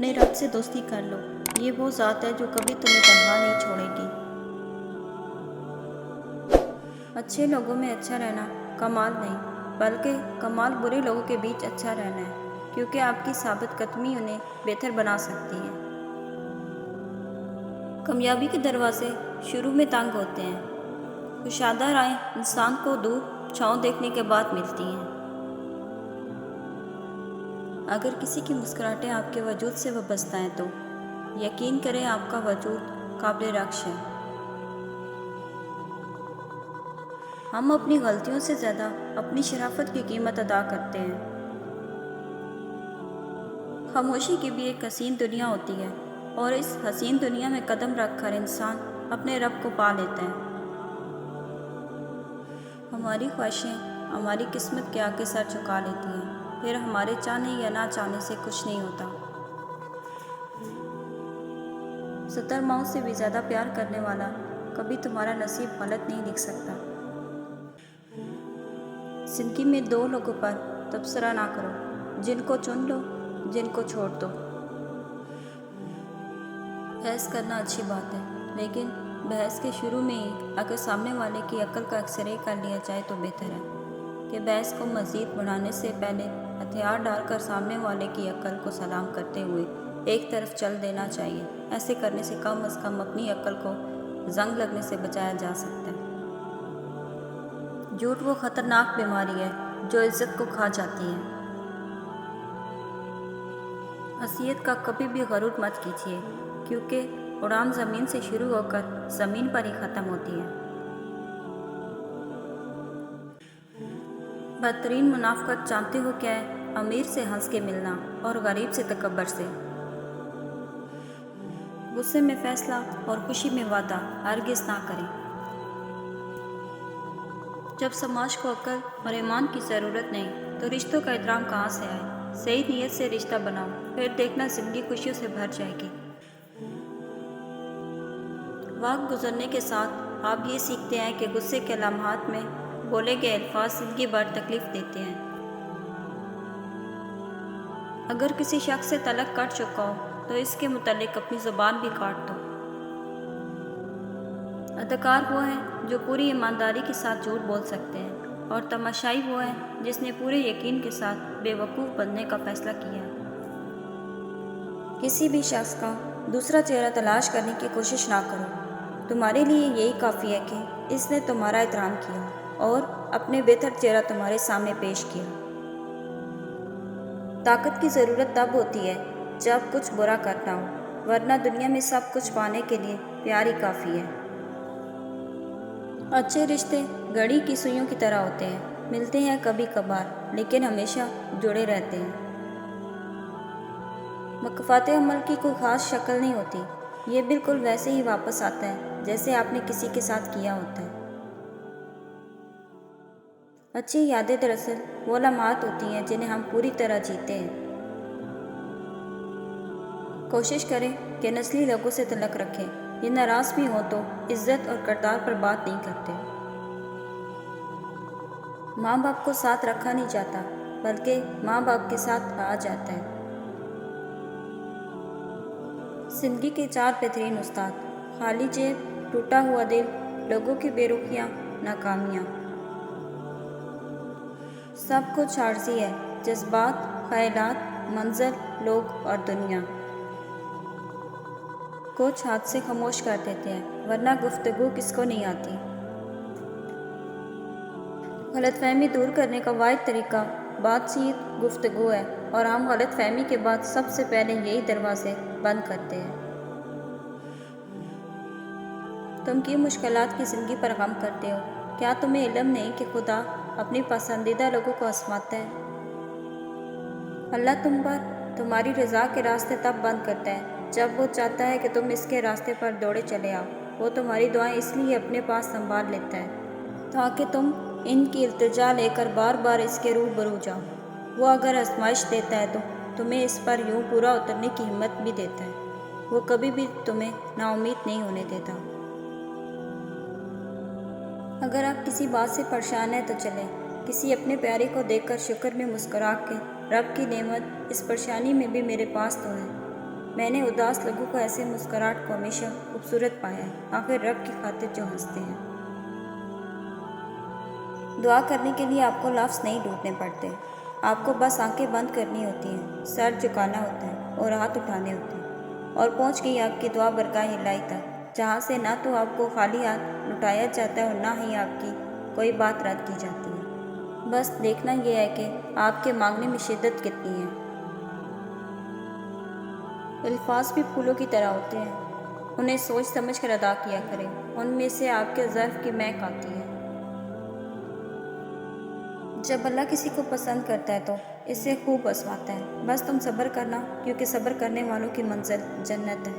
اپنے رب سے دوستی کر لو، یہ وہ ذات ہے جو کبھی تمہیں تنہا نہیں چھوڑے گی۔ اچھے لوگوں میں اچھا رہنا کمال نہیں، بلکہ کمال برے لوگوں کے بیچ اچھا رہنا ہے، کیونکہ آپ کی ثابت قدمی انہیں بہتر بنا سکتی ہے۔ کامیابی کے دروازے شروع میں تنگ ہوتے ہیں، کشادہ راہیں انسان کو دھوپ چھاؤں دیکھنے کے بعد ملتی ہیں۔ اگر کسی کی مسکراہٹیں آپ کے وجود سے وابستہ ہیں تو یقین کریں آپ کا وجود قابل رخص ہے۔ ہم اپنی غلطیوں سے زیادہ اپنی شرافت کی قیمت ادا کرتے ہیں۔ خاموشی کی بھی ایک حسین دنیا ہوتی ہے، اور اس حسین دنیا میں قدم رکھ کر انسان اپنے رب کو پا لیتا ہے۔ ہماری خواہشیں ہماری قسمت کے آگے سر جھکا لیتی ہیں، پھر ہمارے چاہنے یا نہ چاہنے سے کچھ نہیں ہوتا۔ 70 ماؤں سے بھی زیادہ پیار کرنے والا کبھی تمہارا نصیب غلط نہیں لکھ سکتا۔ زندگی میں 2 لوگوں پر تبصرہ نہ کرو، جن کو چن لو، جن کو چھوڑ دو۔ بحث کرنا اچھی بات ہے، لیکن بحث کے شروع میں ہی اگر سامنے والے کی عقل کا ایکس رے کر لیا جائے تو بہتر ہے کہ بحث کو مزید بڑھانے سے پہلے ہتھیار ڈال کر سامنے والے کی عقل کو سلام کرتے ہوئے ایک طرف چل دینا چاہیے۔ ایسے کرنے سے کم از کم اپنی عقل کو زنگ لگنے سے بچایا جا سکتا ہے۔ جھوٹ وہ خطرناک بیماری ہے جو عزت کو کھا جاتی ہے۔ حیثیت کا کبھی بھی غرور مت کیجیے، کیونکہ اڑان زمین سے شروع ہو کر زمین پر ہی ختم ہوتی ہے۔ بدترین منافقت جانتے ہو کیا ہے؟ امیر سے ہنس کے ملنا اور غریب سے تکبر سے۔ غصے میں فیصلہ اور خوشی میں وعدہ ہرگز نہ کریں۔ جب سماج کو عقل اور ایمان کی ضرورت نہیں تو رشتوں کا احترام کہاں سے آئے؟ صحیح نیت سے رشتہ بناؤ، پھر دیکھنا زندگی خوشیوں سے بھر جائے گی۔ وقت گزرنے کے ساتھ آپ یہ سیکھتے ہیں کہ غصے کے لمحات میں بولے گئے الفاظ زندگی بھر تکلیف دیتے ہیں۔ اگر کسی شخص سے تعلق کٹ چکا ہو تو اس کے متعلق اپنی زبان بھی کاٹ دو۔ اداکار وہ ہے جو پوری ایمانداری کے ساتھ جھوٹ بول سکتے ہیں، اور تماشائی وہ ہے جس نے پورے یقین کے ساتھ بے وقوف بننے کا فیصلہ کیا ہے۔ کسی بھی شخص کا دوسرا چہرہ تلاش کرنے کی کوشش نہ کرو، تمہارے لیے یہی کافی ہے کہ اس نے تمہارا احترام کیا اور اپنے بہتر چہرہ تمہارے سامنے پیش کیا۔ طاقت کی ضرورت تب ہوتی ہے جب کچھ برا کرنا ہو، ورنہ دنیا میں سب کچھ پانے کے لیے پیار ہی کافی ہے۔ اچھے رشتے گھڑی کی سوئیوں کی طرح ہوتے ہیں، ملتے ہیں کبھی کبھار لیکن ہمیشہ جڑے رہتے ہیں۔ مکافات عمل کی کوئی خاص شکل نہیں ہوتی، یہ بالکل ویسے ہی واپس آتا ہے جیسے آپ نے کسی کے ساتھ کیا ہوتا ہے۔ اچھی یادیں دراصل وہ لمحات ہوتی ہیں جنہیں ہم پوری طرح جیتے ہیں۔ کوشش کریں کہ نسلی لوگوں سے تعلق رکھیں، یہ ناراض بھی ہوں تو عزت اور کردار پر بات نہیں کرتے۔ ماں باپ کو ساتھ رکھا نہیں جاتا، بلکہ ماں باپ کے ساتھ رہا جاتا ہے۔ زندگی کے 4 بہترین استاد: خالی جیب، ٹوٹا ہوا دل، لوگوں کی بے رخیاں، ناکامیاں۔ سب کچھ عارضی ہے: جذبات، خیالات، منظر، لوگ اور دنیا۔ کچھ حادثے خاموش کر دیتے ہیں، ورنہ گفتگو کس کو نہیں آتی۔ غلط فہمی دور کرنے کا واحد طریقہ بات چیت، گفتگو ہے، اور ہم غلط فہمی کے بعد سب سے پہلے یہی دروازے بند کرتے ہیں۔ تم کیوں مشکلات کی زندگی پر غم کرتے ہو؟ کیا تمہیں علم نہیں کہ خدا اپنی پسندیدہ لوگوں کو آزماتا ہے؟ اللہ تم پر تمہاری رضا کے راستے تب بند کرتا ہے جب وہ چاہتا ہے کہ تم اس کے راستے پر دوڑے چلے آؤ۔ وہ تمہاری دعائیں اس لیے اپنے پاس سنبھال لیتا ہے تاکہ تم ان کی التجا لے کر بار بار اس کے روبرو جاؤ۔ وہ اگر آزمائش دیتا ہے تو تمہیں اس پر یوں پورا اترنے کی ہمت بھی دیتا ہے۔ وہ کبھی بھی تمہیں نا امید نہیں ہونے دیتا۔ اگر آپ کسی بات سے پریشان ہیں تو چلیں کسی اپنے پیارے کو دیکھ کر شکر میں مسکرا کے رب کی نعمت، اس پریشانی میں بھی میرے پاس تو ہے۔ میں نے اداس لوگوں کو ایسے مسکراہٹ کو ہمیشہ خوبصورت پایا ہے، آخر رب کی خاطر جو ہنستے ہیں۔ دعا کرنے کے لیے آپ کو لفظ نہیں ڈھونڈنے پڑتے، آپ کو بس آنکھیں بند کرنی ہوتی ہیں، سر جھکانا ہوتا ہے اور ہاتھ اٹھانے ہوتے ہیں، اور پہنچ گئی آپ کی دعا برگاہ الہی تک، جہاں سے نہ تو آپ کو خالی ہاتھ لٹایا جاتا ہے اور نہ ہی آپ کی کوئی بات رد کی جاتی ہے۔ بس دیکھنا یہ ہے کہ آپ کے مانگنے میں شدت کتنی ہے۔ الفاظ بھی پھولوں کی طرح ہوتے ہیں، انہیں سوچ سمجھ کر ادا کیا کریں، ان میں سے آپ کے ظرف کی مہک آتی ہے۔ جب اللہ کسی کو پسند کرتا ہے تو اسے خوب آزماتا ہے، بس تم صبر کرنا، کیونکہ صبر کرنے والوں کی منزل جنت ہے۔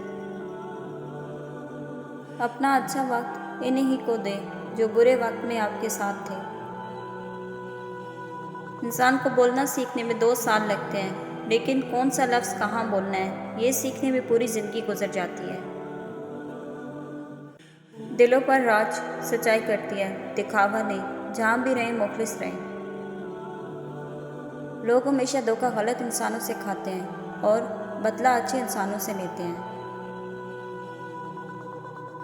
اپنا اچھا وقت انہیں ہی کو دے جو برے وقت میں آپ کے ساتھ تھے۔ انسان کو بولنا سیکھنے میں 2 سال لگتے ہیں، لیکن کون سا لفظ کہاں بولنا ہے یہ سیکھنے میں پوری زندگی گزر جاتی ہے۔ دلوں پر راج سچائی کرتی ہے، دکھاوا نہیں، جہاں بھی رہیں مخلص رہیں۔ لوگ ہمیشہ دھوکہ غلط انسانوں سے کھاتے ہیں اور بدلہ اچھے انسانوں سے لیتے ہیں۔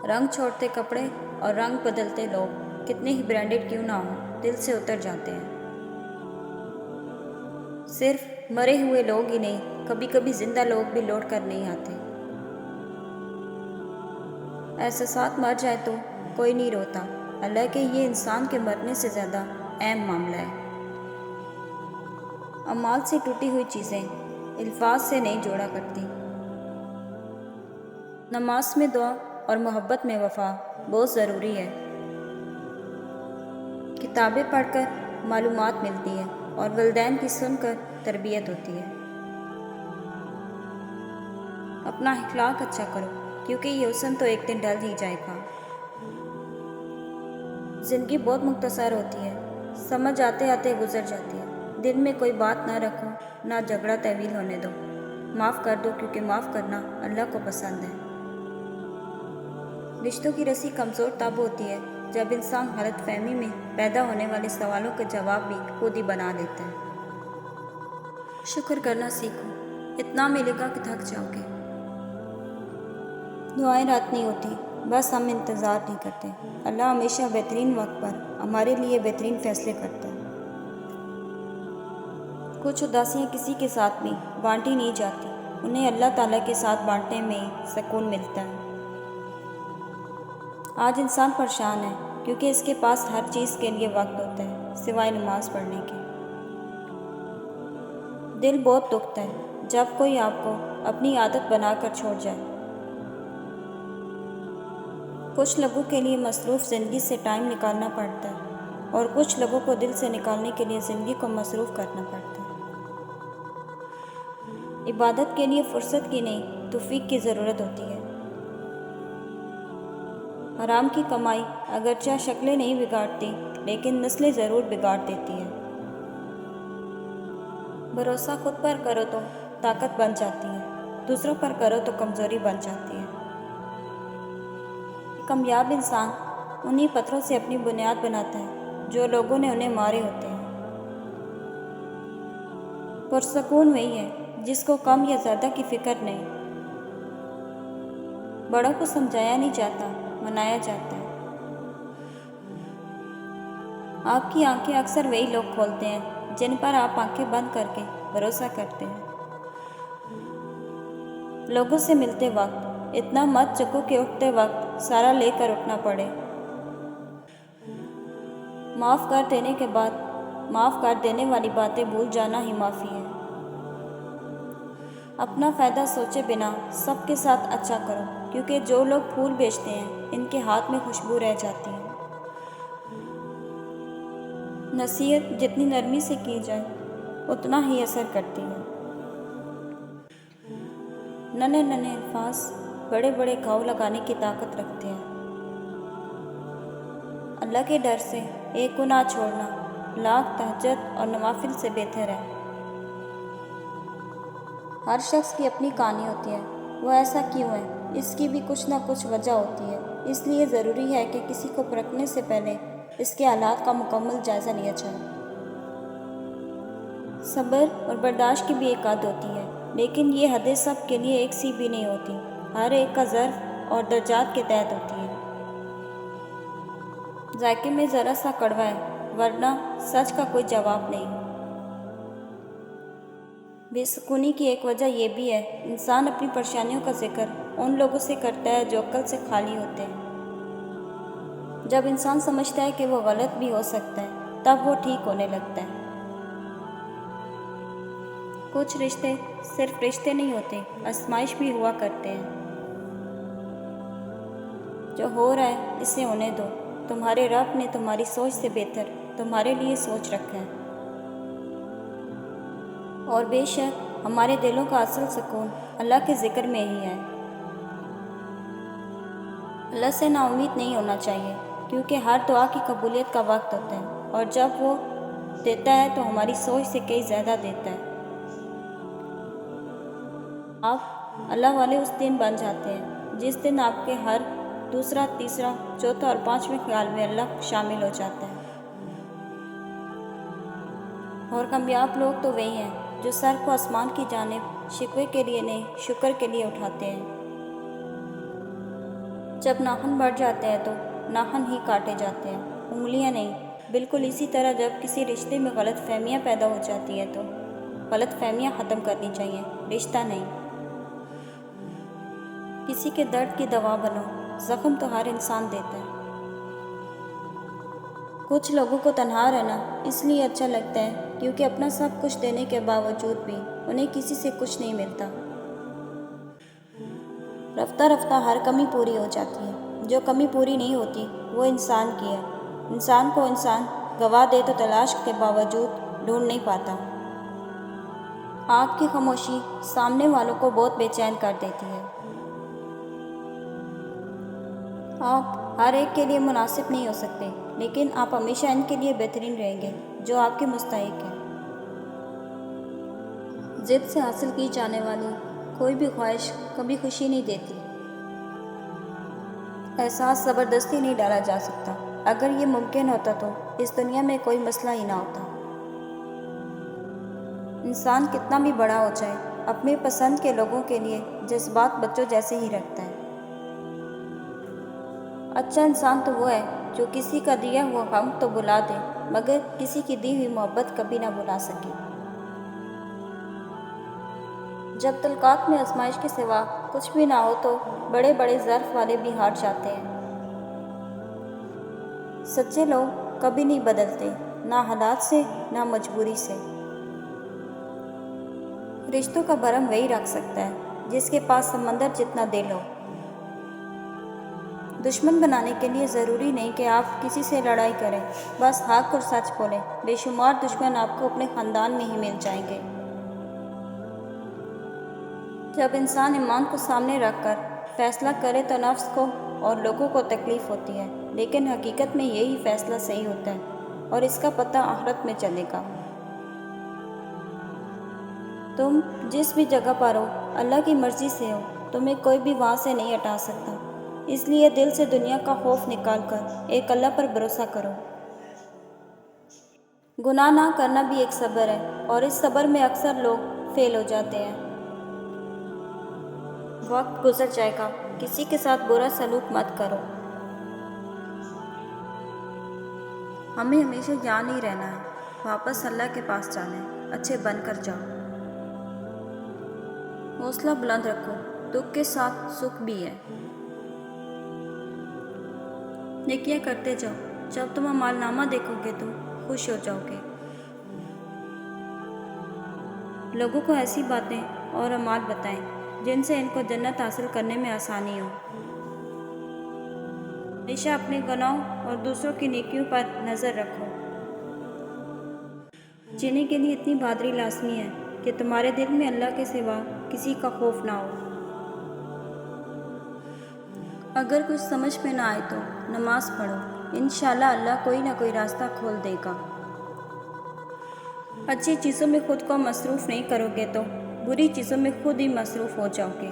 رنگ چھوڑتے کپڑے اور رنگ بدلتے لوگ کتنے ہی برانڈڈ کیوں نہ ہوں، دل سے اتر جاتے ہیں۔ صرف مرے ہوئے لوگ ہی نہیں، کبھی کبھی زندہ لوگ بھی لوٹ کر نہیں آتے۔ احساسات مر جائے تو کوئی نہیں روتا، حالانکہ یہ انسان کے مرنے سے زیادہ اہم معاملہ ہے۔ اعمال سے ٹوٹی ہوئی چیزیں الفاظ سے نہیں جوڑا کرتی۔ نماز میں دعا اور محبت میں وفا بہت ضروری ہے۔ کتابیں پڑھ کر معلومات ملتی ہیں اور والدین کی سن کر تربیت ہوتی ہے۔ اپنا اخلاق اچھا کرو، کیونکہ یہ حسن تو ایک دن ڈل ہی جائے گا۔ زندگی بہت مختصر ہوتی ہے، سمجھ آتے آتے گزر جاتی ہے۔ دل میں کوئی بات نہ رکھو، نہ جھگڑا طویل ہونے دو، معاف کر دو، کیونکہ معاف کرنا اللہ کو پسند ہے۔ رشتوں کی رسی کمزور تب ہوتی ہے جب انسان غلط فہمی میں پیدا ہونے والے سوالوں کا جواب بھی خود ہی بنا لیتا ہے۔ شکر کرنا سیکھو، اتنا ملے گا کہ تھک جاؤ گے۔ دعائیں رات نہیں ہوتی، بس ہم انتظار نہیں کرتے۔ اللہ ہمیشہ بہترین وقت پر ہمارے لیے بہترین فیصلے کرتا ہے۔ کچھ اداسیاں کسی کے ساتھ بھی بانٹی نہیں جاتی، انہیں اللہ تعالیٰ کے ساتھ بانٹنے میں سکون ملتا ہے۔ آج انسان پریشان ہے کیونکہ اس کے پاس ہر چیز کے لیے وقت ہوتا ہے سوائے نماز پڑھنے کے۔ دل بہت دکھتا ہے جب کوئی آپ کو اپنی عادت بنا کر چھوڑ جائے۔ کچھ لوگوں کے لیے مصروف زندگی سے ٹائم نکالنا پڑتا ہے اور کچھ لوگوں کو دل سے نکالنے کے لیے زندگی کو مصروف کرنا پڑتا ہے۔ عبادت کے لیے فرصت کی نہیں، توفیق کی ضرورت ہوتی ہے۔ حرام کی کمائی اگرچہ شکلیں نہیں بگاڑتی، لیکن نسلیں ضرور بگاڑ دیتی ہے۔ بھروسہ خود پر کرو تو طاقت بن جاتی ہے، دوسروں پر کرو تو کمزوری بن جاتی ہے۔ کامیاب انسان انہی پتھروں سے اپنی بنیاد بناتا ہے جو لوگوں نے انہیں مارے ہوتے ہیں۔ پرسکون وہی ہے جس کو کم یا زیادہ کی فکر نہیں۔ بڑوں کو سمجھایا نہیں جاتا، منایا جاتا ہے۔ آپ کی آنکھیں اکثر وہی لوگ کھولتے ہیں جن پر آپ آنکھیں بند کر کے بھروسہ کرتے ہیں۔ لوگوں سے ملتے وقت اتنا مت چکو کہ اٹھتے وقت سارا لے کر اٹھنا پڑے۔ معاف کر دینے کے بعد معاف کر دینے والی باتیں بھول جانا ہی معافی ہے۔ اپنا فائدہ سوچے بنا سب کے ساتھ اچھا کرو، کیونکہ جو لوگ پھول بیچتے ہیں ان کے ہاتھ میں خوشبو رہ جاتی ہے۔ نصیحت جتنی نرمی سے کی جائے اتنا ہی اثر کرتی ہے۔ ننھے ننھے الفاظ بڑے بڑے گھاؤ لگانے کی طاقت رکھتے ہیں۔ اللہ کے ڈر سے ایک گناہ چھوڑنا لاکھ تہجد اور نوافل سے بہتر ہے۔ ہر شخص کی اپنی کہانی ہوتی ہے، وہ ایسا کیوں ہے، اس کی بھی کچھ نہ کچھ وجہ ہوتی ہے، اس لیے ضروری ہے کہ کسی کو پرکھنے سے پہلے اس کے حالات کا مکمل جائزہ لیا جائے۔ صبر اور برداشت کی بھی ایک حد ہوتی ہے، لیکن یہ حدیں سب کے لیے ایک سی بھی نہیں ہوتی، ہر ایک کا ظرف اور درجات کے تحت ہوتی ہے۔ ذائقے میں ذرا سا کڑوا ہے، ورنہ سچ کا کوئی جواب نہیں۔ بے سکونی کی ایک وجہ یہ بھی ہے، انسان اپنی پریشانیوں کا ذکر ان لوگوں سے کرتا ہے جو عقل سے خالی ہوتے ہیں۔ جب انسان سمجھتا ہے کہ وہ غلط بھی ہو سکتا ہے، تب وہ ٹھیک ہونے لگتا ہے۔ کچھ رشتے صرف رشتے نہیں ہوتے، آزمائش بھی ہوا کرتے ہیں۔ جو ہو رہا ہے اسے ہونے دو، تمہارے رب نے تمہاری سوچ سے بہتر تمہارے لیے سوچ رکھا ہے۔ اور بے شک ہمارے دلوں کا اصل سکون اللہ کے ذکر میں ہی ہے۔ اللہ سے نا امید نہیں ہونا چاہیے، کیونکہ ہر دعا کی قبولیت کا وقت ہوتا ہے، اور جب وہ دیتا ہے تو ہماری سوچ سے کئی زیادہ دیتا ہے۔ آپ اللہ والے اس دن بن جاتے ہیں جس دن آپ کے ہر دوسرا، تیسرا، چوتھا اور پانچویں خیال میں اللہ شامل ہو جاتا ہے۔ اور کامیاب لوگ تو وہی ہیں جو سر کو آسمان کی جانب شکوے کے لیے نہیں، شکر کے لیے اٹھاتے ہیں۔ جب ناخن بڑھ جاتے ہیں تو ناخن ہی کاٹے جاتے ہیں، انگلیاں نہیں۔ بالکل اسی طرح جب کسی رشتے میں غلط فہمیاں پیدا ہو جاتی ہیں تو غلط فہمیاں ختم کرنی چاہیے، رشتہ نہیں۔ کسی کے درد کی دوا بنو، زخم تو ہر انسان دیتا ہے۔ کچھ لوگوں کو تنہا رہنا اس لیے اچھا لگتا ہے کیونکہ اپنا سب کچھ دینے کے باوجود بھی انہیں کسی سے کچھ نہیں ملتا۔ رفتہ رفتہ ہر کمی پوری ہو جاتی ہے، جو کمی پوری نہیں ہوتی وہ انسان کی ہے۔ انسان کو انسان گوا دے تو تلاش کے باوجود ڈھونڈ نہیں پاتا۔ آپ کی خاموشی سامنے والوں کو بہت بے چین کر دیتی ہے۔ آپ ہر ایک کے لیے مناسب نہیں ہو سکتے، لیکن آپ ہمیشہ ان کے لیے بہترین رہیں گے جو آپ کے مستحق ہیں۔ ضد سے حاصل کی جانے والی کوئی بھی خواہش کبھی خوشی نہیں دیتی۔ احساس زبردستی نہیں ڈالا جا سکتا، اگر یہ ممکن ہوتا تو اس دنیا میں کوئی مسئلہ ہی نہ ہوتا۔ انسان کتنا بھی بڑا ہو جائے، اپنی پسند کے لوگوں کے لیے جذبات بچوں جیسے ہی رکھتا ہے۔ اچھا انسان تو وہ ہے جو کسی کا دیا ہوا غم تو بھلا دے، مگر کسی کی دی ہوئی محبت کبھی نہ بھلا سکے۔ جب تعلقات میں آزمائش کے سوا کچھ بھی نہ ہو تو بڑے بڑے ظرف والے بھی ہار جاتے ہیں۔ سچے لوگ کبھی نہیں بدلتے، نہ حالات سے نہ مجبوری سے۔ رشتوں کا بھرم وہی رکھ سکتا ہے جس کے پاس سمندر جتنا دل ہو۔ دشمن بنانے کے لیے ضروری نہیں کہ آپ کسی سے لڑائی کریں، بس حق اور سچ بولیں، بے شمار دشمن آپ کو اپنے خاندان میں ہی مل جائیں گے۔ جب انسان ایمان کو سامنے رکھ کر فیصلہ کرے تو نفس کو اور لوگوں کو تکلیف ہوتی ہے، لیکن حقیقت میں یہی فیصلہ صحیح ہوتا ہے، اور اس کا پتہ آخرت میں چلے گا۔ تم جس بھی جگہ پر ہو، اللہ کی مرضی سے ہو، تمہیں کوئی بھی وہاں سے نہیں ہٹا سکتا، اس لیے دل سے دنیا کا خوف نکال کر ایک اللہ پر بھروسہ کرو۔ گناہ نہ کرنا بھی ایک صبر ہے، اور اس صبر میں اکثر لوگ فیل ہو جاتے ہیں۔ وقت گزر جائے گا، کسی کے ساتھ برا سلوک مت کرو۔ ہمیں ہمیشہ یہاں نہیں رہنا ہے، واپس اللہ کے پاس جانا ہے، اچھے بن کر جاؤ۔ حوصلہ بلند رکھو، دکھ کے ساتھ سکھ بھی ہے۔ نیکیاں کرتے جاؤ، جب تم اعمال نامہ دیکھو گے تو خوش ہو جاؤ گے۔ لوگوں کو ایسی باتیں اور اعمال بتائیں جن سے ان کو جنت حاصل کرنے میں آسانی ہو۔ ہمیشہ اپنے گناہوں اور دوسروں کی نیکیوں پر نظر رکھو۔ جینے کے لیے اتنی بہادری لازمی ہے کہ تمہارے دل میں اللہ کے سوا کسی کا خوف نہ ہو۔ اگر کچھ سمجھ میں نہ آئے تو نماز پڑھو، انشاءاللہ اللہ کوئی نہ کوئی راستہ کھول دے گا۔ اچھی چیزوں میں خود کو مصروف نہیں کرو گے تو بری چیزوں میں خود ہی مصروف ہو جاؤ گے۔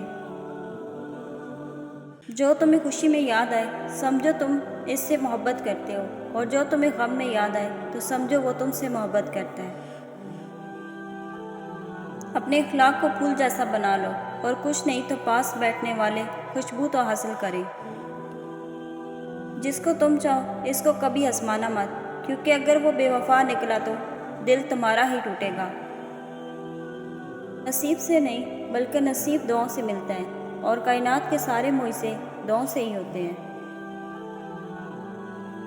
جو تمہیں خوشی میں یاد آئے سمجھو تم اس سے محبت کرتے ہو، اور جو تمہیں غم میں یاد آئے تو سمجھو وہ تم سے محبت کرتا ہے۔ اپنے اخلاق کو پھول جیسا بنا لو اور کچھ نہیں تو پاس بیٹھنے والے خوشبو تو حاصل کریں۔ جس کو تم چاہو اس کو کبھی آزمانا مت، کیونکہ اگر وہ بے وفا نکلا تو دل تمہارا ہی ٹوٹے گا۔ نصیب سے نہیں بلکہ نصیب دعاؤں سے ملتا ہے، اور کائنات کے سارے معجزے دعاؤں سے ہی ہوتے ہیں۔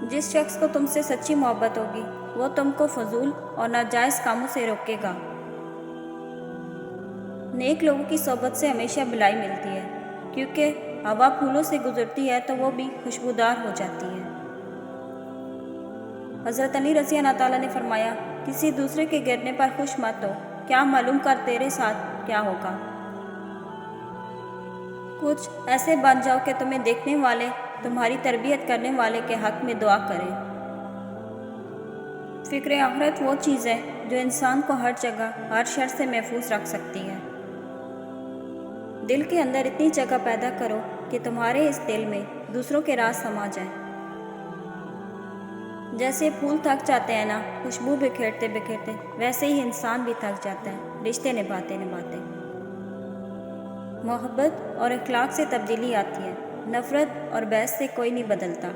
جس شخص کو تم سے سچی محبت ہوگی وہ تم کو فضول اور ناجائز کاموں سے روکے گا۔ نیک لوگوں کی صحبت سے ہمیشہ بھلائی ملتی ہے، کیونکہ ہوا پھولوں سے گزرتی ہے تو وہ بھی خوشبودار ہو جاتی ہے۔ حضرت علی رضی اللہ تعالیٰ نے فرمایا، کسی دوسرے کے گرنے پر خوش مت ہو، کیا معلوم کر تیرے ساتھ کیا ہوگا۔ کچھ ایسے بن جاؤ کہ تمہیں دیکھنے والے تمہاری تربیت کرنے والے کے حق میں دعا کریں۔ فکر آخرت وہ چیز ہے جو انسان کو ہر جگہ ہر شر سے محفوظ رکھ سکتی ہے۔ دل کے اندر اتنی جگہ پیدا کرو کہ تمہارے اس دل میں دوسروں کے راز سما جائیں۔ جیسے پھول تھک جاتے ہیں نا خوشبو بکھیرتے بکھیرتے، ویسے ہی انسان بھی تھک جاتا ہے رشتے نبھاتے نبھاتے۔ محبت اور اخلاق سے تبدیلی آتی ہے، نفرت اور بحث سے کوئی نہیں بدلتا۔